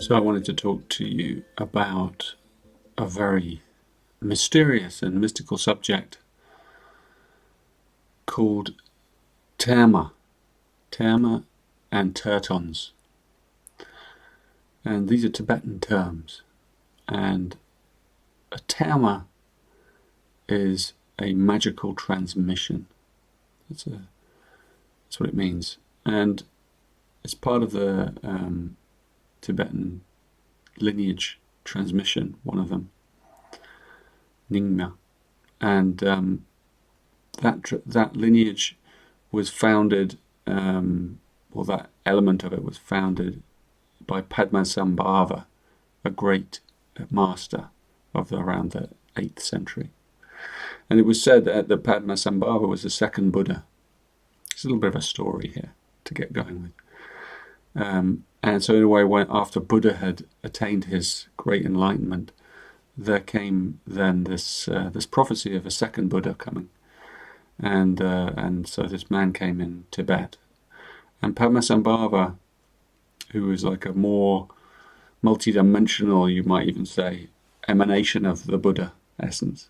So I wanted to talk to you about a very mysterious and mystical subject called Terma and Tertons. And these are Tibetan terms. And a Terma is a magical transmission. That's what it means. And it's part of the Tibetan lineage transmission, one of them, Nyingma. And that lineage was founded, that element of it was founded by Padmasambhava, a great master of around the 8th century. And it was said that Padmasambhava was the second Buddha. It's a little bit of a story here to get going with. And so in a way, after Buddha had attained his great enlightenment, there came then this prophecy of a second Buddha coming. And so this man came in Tibet. And Padmasambhava, who was like a more multidimensional, you might even say, emanation of the Buddha essence,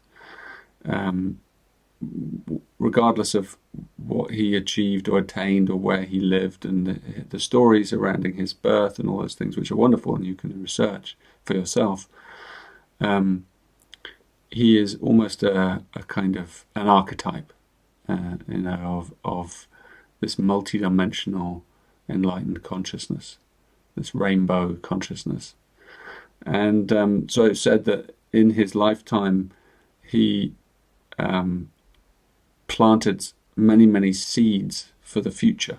regardless of what he achieved or attained or where he lived, and the stories surrounding his birth and all those things, which are wonderful and you can research for yourself, he is almost a kind of an archetype, of this multidimensional enlightened consciousness, this rainbow consciousness. And so it's said that in his lifetime he planted many seeds for the future,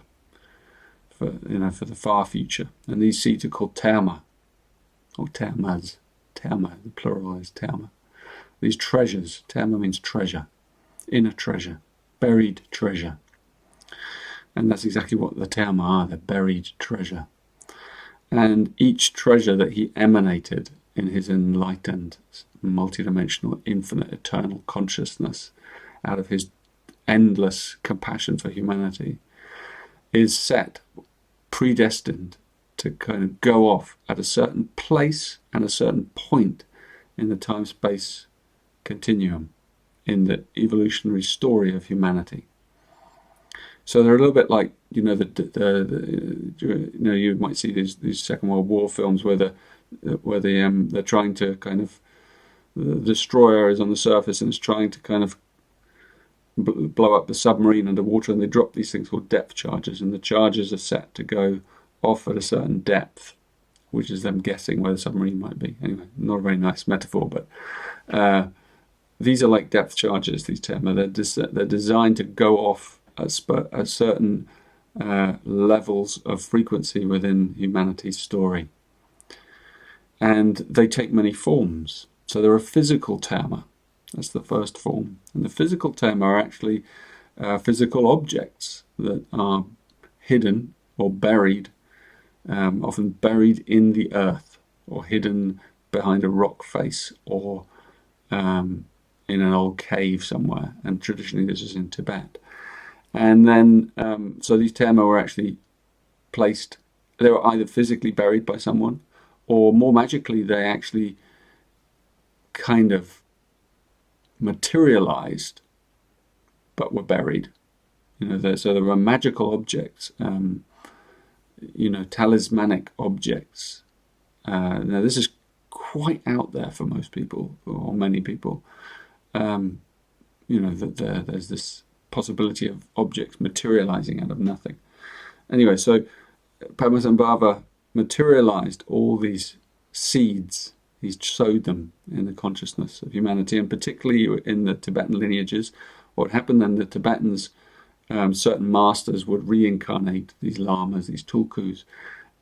for the far future. And these seeds are called Terma, or Termas. Terma, the plural is Terma. These treasures, Terma means treasure, inner treasure, buried treasure. And that's exactly what the Terma are, the buried treasure. And each treasure that he emanated in his enlightened, multidimensional, infinite, eternal consciousness, out of his endless compassion for humanity, is set, predestined to kind of go off at a certain place and a certain point in the time-space continuum in the evolutionary story of humanity. So they're a little bit like, you might see these Second World War films where they're trying to kind of, the destroyer is on the surface and is trying to kind of blow up the submarine underwater, and they drop these things called depth charges, and the charges are set to go off at a certain depth, which is them guessing where the submarine might be. Anyway, not a very nice metaphor, but these are like depth charges, these Terma. They're designed to go off at certain levels of frequency within humanity's story. And they take many forms. So there are physical Terma. That's the first form. And the physical Terma are actually physical objects that are hidden or buried, often buried in the earth, or hidden behind a rock face, or in an old cave somewhere. And traditionally this is in Tibet. And then, so these Terma were actually placed, they were either physically buried by someone, or more magically they actually kind of materialized but were buried. So there were magical objects, talismanic objects. Now this is quite out there for most people, or many people. That there's this possibility of objects materializing out of nothing. Anyway, so Padmasambhava materialized all these seeds. He sowed them in the consciousness of humanity, and particularly in the Tibetan lineages. What happened then, the Tibetans, certain masters would reincarnate these lamas, these tulkus,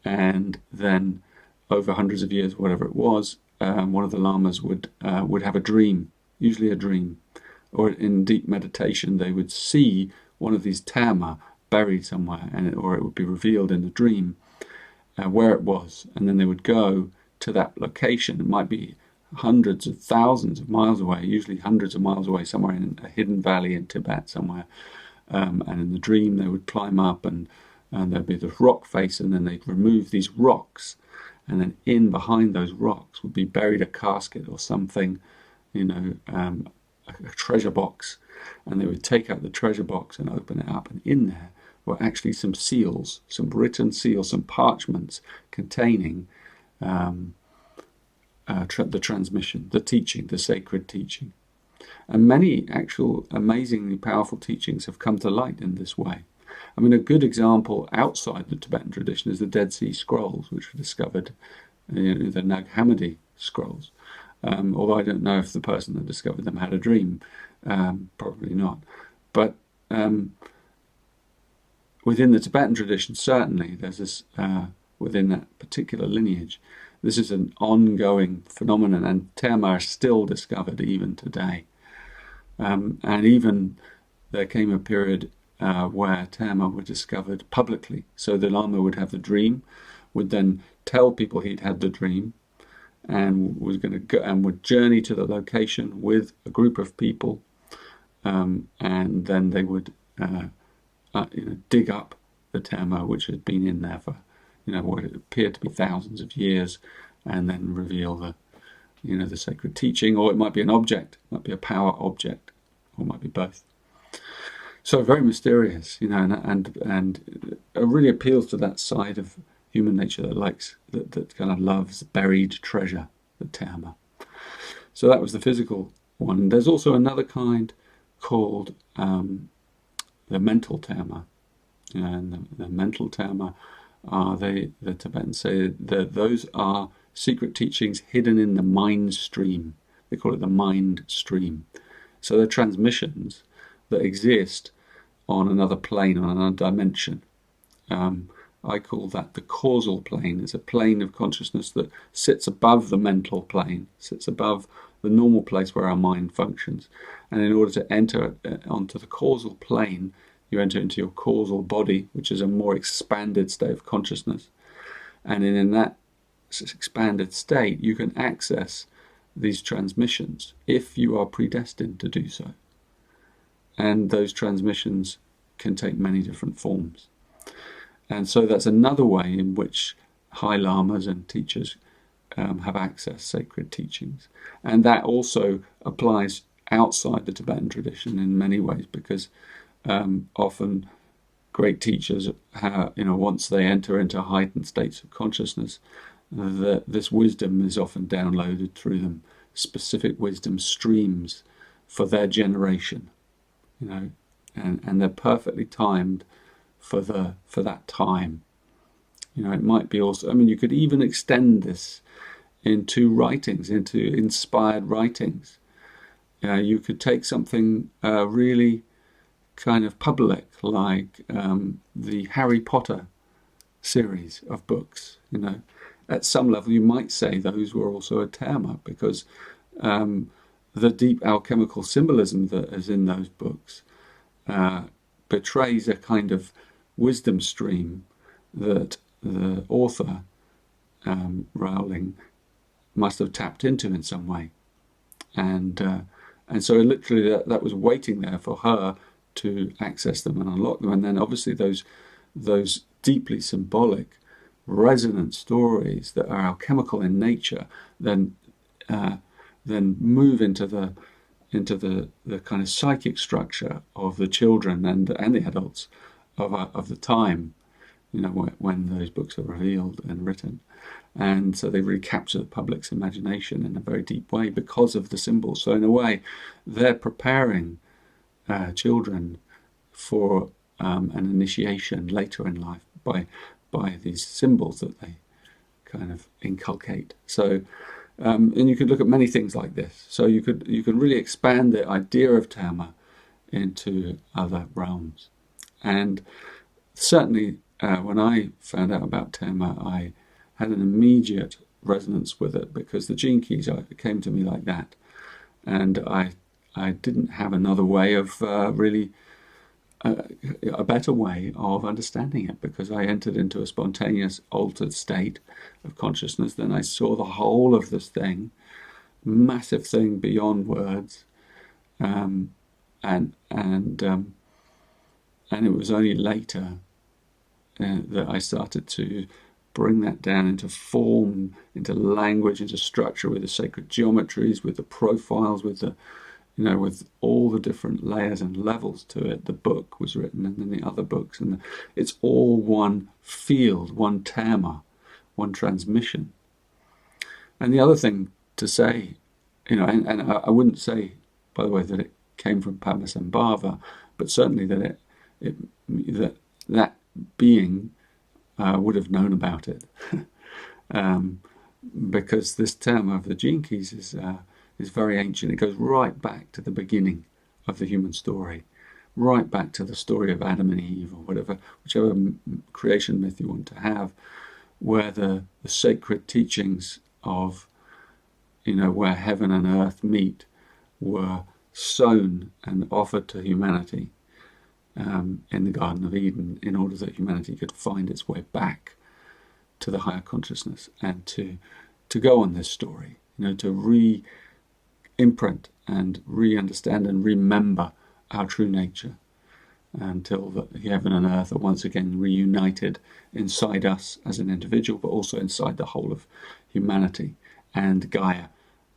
and then over hundreds of years, whatever it was, one of the lamas would have a dream, usually a dream, or in deep meditation they would see one of these Terma buried somewhere, or it would be revealed in the dream where it was, and then they would go to that location. It might be hundreds of thousands of miles away, usually hundreds of miles away, somewhere in a hidden valley in Tibet somewhere, and in the dream they would climb up and and there'd be this rock face, and then they'd remove these rocks, and then in behind those rocks would be buried a casket or something, a treasure box, and they would take out the treasure box and open it up, and in there were actually some seals, some written seals, some parchments containing the transmission, the teaching, the sacred teaching. And many actual amazingly powerful teachings have come to light in this way. I mean, a good example outside the Tibetan tradition is the Dead Sea Scrolls, which were discovered, the Nag Hammadi scrolls. Although I don't know if the person that discovered them had a dream, probably not. But within the Tibetan tradition, certainly, there's this, within that particular lineage, this is an ongoing phenomenon, and terma are still discovered even today. And even there came a period where terma were discovered publicly. So the Lama would have the dream, would then tell people he'd had the dream, and was going to go and would journey to the location with a group of people, and then they would dig up the terma, which had been in there for what appeared to be thousands of years, and then reveal the sacred teaching. Or it might be an object, it might be a power object, or it might be both. So very mysterious, and it really appeals to that side of human nature that kind of loves buried treasure, the terma. So that was the physical one. There's also another kind called the mental terma, and the mental terma are the Tibetans say that those are secret teachings hidden in the mind stream. They call it the mind stream. So they're transmissions that exist on another plane, on another dimension. I call that the causal plane. It's a plane of consciousness that sits above the mental plane, sits above the normal place where our mind functions. And in order to enter onto the causal plane, you enter into your causal body, which is a more expanded state of consciousness. And in that expanded state, you can access these transmissions if you are predestined to do so. And those transmissions can take many different forms. And so that's another way in which high lamas and teachers have accessed sacred teachings. And that also applies outside the Tibetan tradition in many ways, because often great teachers, once they enter into heightened states of consciousness, this wisdom is often downloaded through them, specific wisdom streams for their generation, and they're perfectly timed for that time. It might be also, you could even extend this into writings, into inspired writings. You could take something really kind of public, like the Harry Potter series of books. At some level you might say those were also a terma, because the deep alchemical symbolism that is in those books betrays a kind of wisdom stream that the author, Rowling, must have tapped into in some way, and so literally that was waiting there for her to access them and unlock them. And then obviously those deeply symbolic, resonant stories that are alchemical in nature then move into the kind of psychic structure of the children and the adults of the time, when those books are revealed and written. And so they really capture the public's imagination in a very deep way because of the symbols. So in a way, they're preparing children for an initiation later in life by these symbols that they kind of inculcate. So and you could look at many things like this. So you can really expand the idea of terma into other realms. And certainly when I found out about terma, I had an immediate resonance with it, because the gene keys came to me like that, and I didn't have another way of really a better way of understanding it, because I entered into a spontaneous altered state of consciousness. Then I saw the whole of this thing, massive thing beyond words, and it was only later that I started to bring that down into form, into language, into structure, with the sacred geometries, with the profiles, with the, with all the different layers and levels to it. The book was written, and then the other books, and it's all one field, one tema, one transmission. And the other thing to say, and I wouldn't say, by the way, that it came from Padmasambhava, but certainly that that being would have known about it, because this term of the Gene Keys is very ancient. It goes right back to the beginning of the human story, right back to the story of Adam and Eve, or whichever creation myth you want to have, where the sacred teachings of, where heaven and earth meet, were sown and offered to humanity in the Garden of Eden, in order that humanity could find its way back to the higher consciousness, and to go on this story, to re-imprint and re-understand and remember our true nature, until the heaven and earth are once again reunited inside us as an individual, but also inside the whole of humanity and Gaia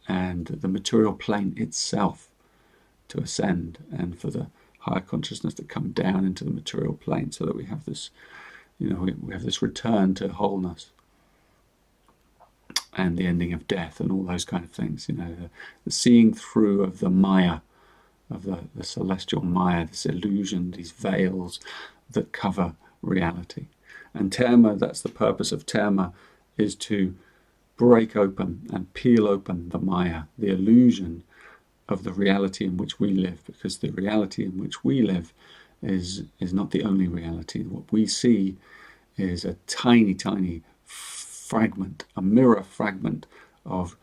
and the material plane itself to ascend, and for the higher consciousness to come down into the material plane, so that we have this, we have this return to wholeness and the ending of death and all those kind of things. The seeing through of the Maya, of the celestial Maya, this illusion, these veils that cover reality. And Terma, that's the purpose of Terma, is to break open and peel open the Maya, the illusion of the reality in which we live, because the reality in which we live is not the only reality. What we see is a tiny, tiny fragment, a mirror fragment of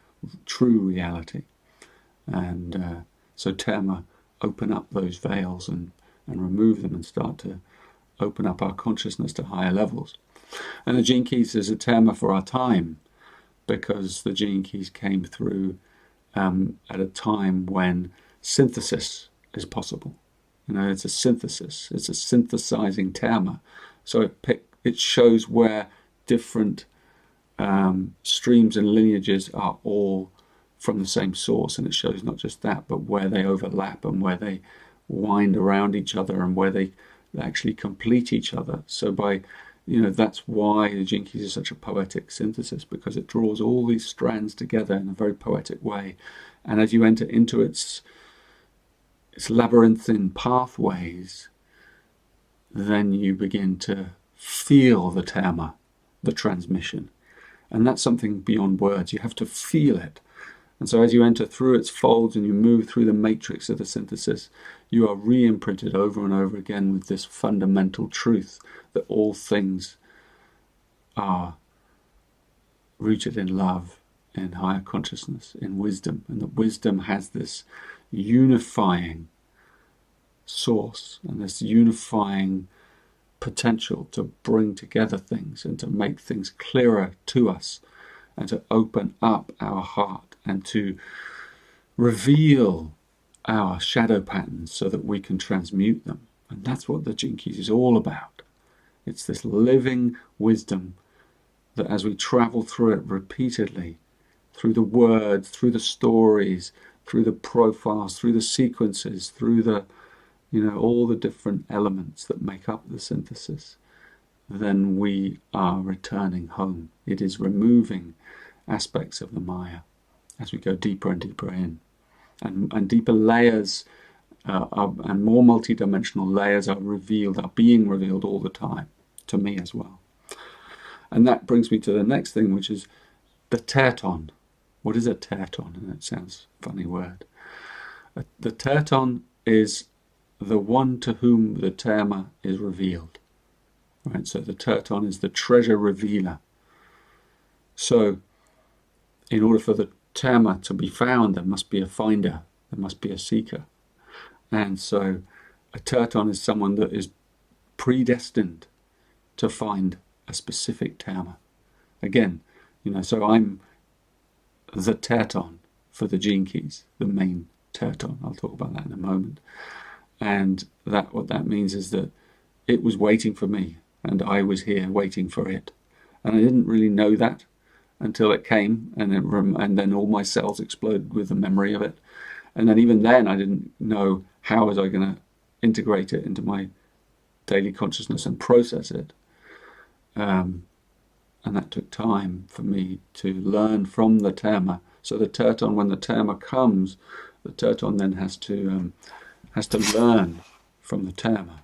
true reality. And so Terma open up those veils and remove them, and start to open up our consciousness to higher levels. And the Gene Keys is a Terma for our time, because the Gene Keys came through at a time when synthesis is possible. It's a synthesis. It's a synthesizing Terma. So it shows where different streams and lineages are all from the same source, and it shows not just that, but where they overlap and where they wind around each other, and where they actually complete each other. So that's why the Gene Keys is such a poetic synthesis, because it draws all these strands together in a very poetic way. And as you enter into its labyrinthine pathways, then you begin to feel the Terma, the transmission. And that's something beyond words. You have to feel it. And so as you enter through its folds and you move through the matrix of the synthesis, you are re-imprinted over and over again with this fundamental truth that all things are rooted in love, in higher consciousness, in wisdom, and that wisdom has this unifying source and this unifying potential to bring together things and to make things clearer to us, and to open up our heart and to reveal our shadow patterns so that we can transmute them. And that's what the Gene Keys is all about. It's this living wisdom that, as we travel through it repeatedly, through the words, through the stories, through the profiles, through the sequences, through the, all the different elements that make up the synthesis, then we are returning home. It is removing aspects of the Maya as we go deeper and deeper in. And deeper layers and more multidimensional layers are being revealed all the time, to me as well. And that brings me to the next thing, which is the terton. What is a terton? And it sounds a funny word. The terton is the one to whom the Terma is revealed. Right? So the terton is the treasure revealer. So in order for the Terma to be found, there must be a finder, there must be a seeker. And so a terton is someone that is predestined to find a specific Terma. Again, so I'm the terton for the Gene Keys, the main terton. I'll talk about that in a moment. And what that means is that it was waiting for me and I was here waiting for it. And I didn't really know that until it came, and then all my cells exploded with the memory of it. And then even then, I didn't know how was I going to integrate it into my daily consciousness and process it. And that took time for me to learn from the Terma. So the Terton, when the Terma comes, the Terton then has to learn from the Terma.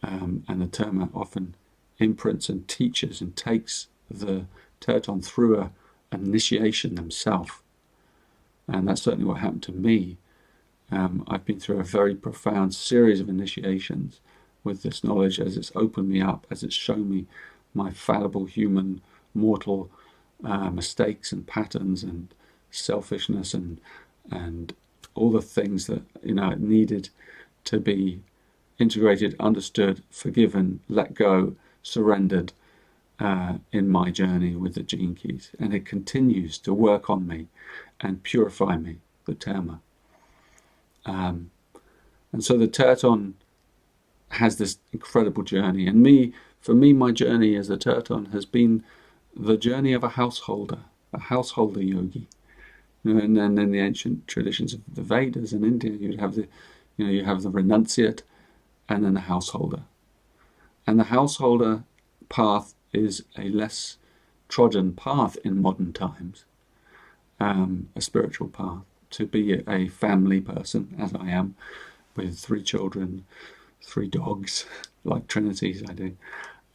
And the Terma often imprints and teaches and takes the Terton through an initiation themselves. And that's certainly what happened to me. I've been through a very profound series of initiations with this knowledge, as it's opened me up, as it's shown me my fallible human mortal mistakes and patterns and selfishness and all the things that needed to be integrated, understood, forgiven, let go, surrendered in my journey with the Gene Keys. And it continues to work on me and purify me, the Terma. And so the Terton has this incredible journey. And for me, my journey as a Terton has been the journey of a householder yogi. And then in the ancient traditions of the Vedas in India, you have the renunciate and then the householder. And the householder path is a less trodden path in modern times, a spiritual path, to be a family person, as I am, with 3 children, 3 dogs, like Trinity's I do,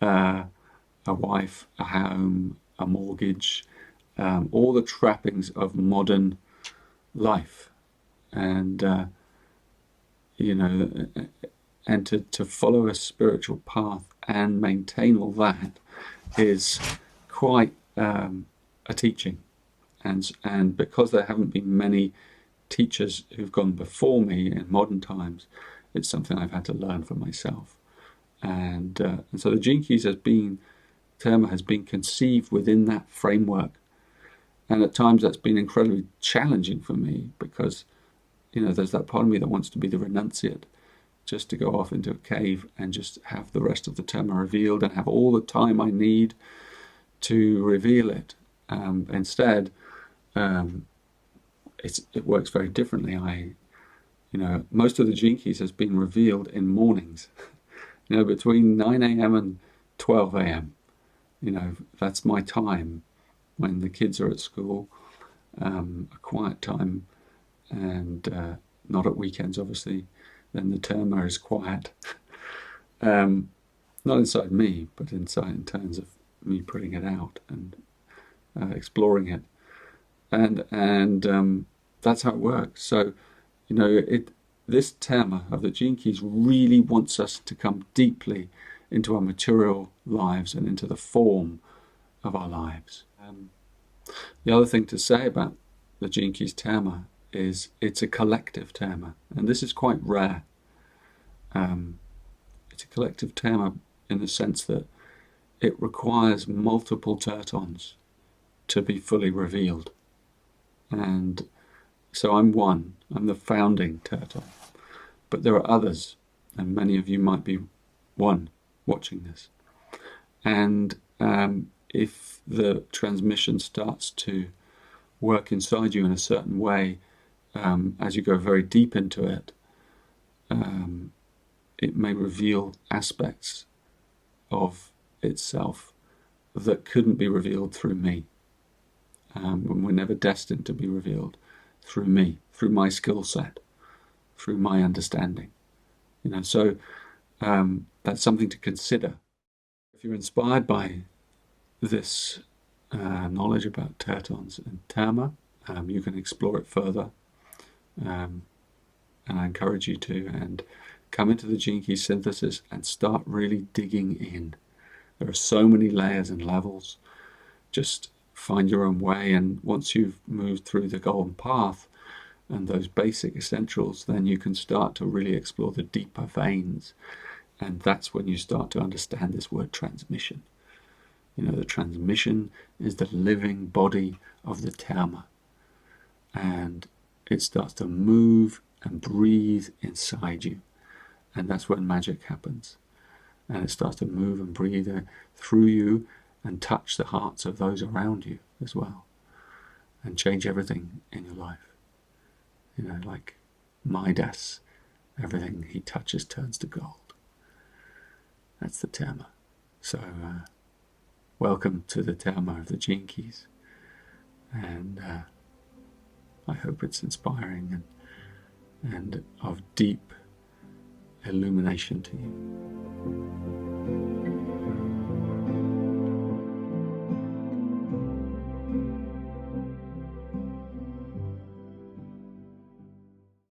a wife, a home, a mortgage, all the trappings of modern life. And, and to follow a spiritual path and maintain all that is quite a teaching. And because there haven't been many teachers who've gone before me in modern times, it's something I've had to learn for myself. And so the Gene Keys Terma has been conceived within that framework. And at times that's been incredibly challenging for me because, there's that part of me that wants to be the renunciate, just to go off into a cave and just have the rest of the Terma revealed and have all the time I need to reveal it. Instead, it works very differently. Most of the Gene Keys has been revealed in mornings, between 9 a.m. and 12 a.m. That's my time when the kids are at school, a quiet time, and not at weekends, obviously. Then the Terma is quiet. Not inside me, but inside in terms of me putting it out and exploring it. And that's how it works. So, this Terma of the Gene Keys really wants us to come deeply into our material lives and into the form of our lives. The other thing to say about the Gene Keys Terma is it's a collective Terma, and this is quite rare. It's a collective Terma in the sense that it requires multiple Tertons to be fully revealed. And so I'm the founding Terton. But there are others, and many of you might be one watching this. And if the transmission starts to work inside you in a certain way, as you go very deep into it, it may reveal aspects of itself that couldn't be revealed through me. And we're never destined to be revealed through me, through my skill set, through my understanding. So that's something to consider. If you're inspired by this knowledge about Tertons and Terma, you can explore it further. And I encourage you to, and come into the Gene Key synthesis and start really digging in. There are so many layers and levels. Just find your own way, and once you've moved through the golden path and those basic essentials, then you can start to really explore the deeper veins, and that's when you start to understand this word transmission. The transmission is the living body of the Terma, and it starts to move and breathe inside you, and that's when magic happens. and it starts to move and breathe through you and touch the hearts of those around you as well, and change everything in your life. You know, like Midas, everything he touches turns to gold. That's the Terma. So welcome to the Terma of the Gene Keys, and I hope it's inspiring and of deep illumination to you.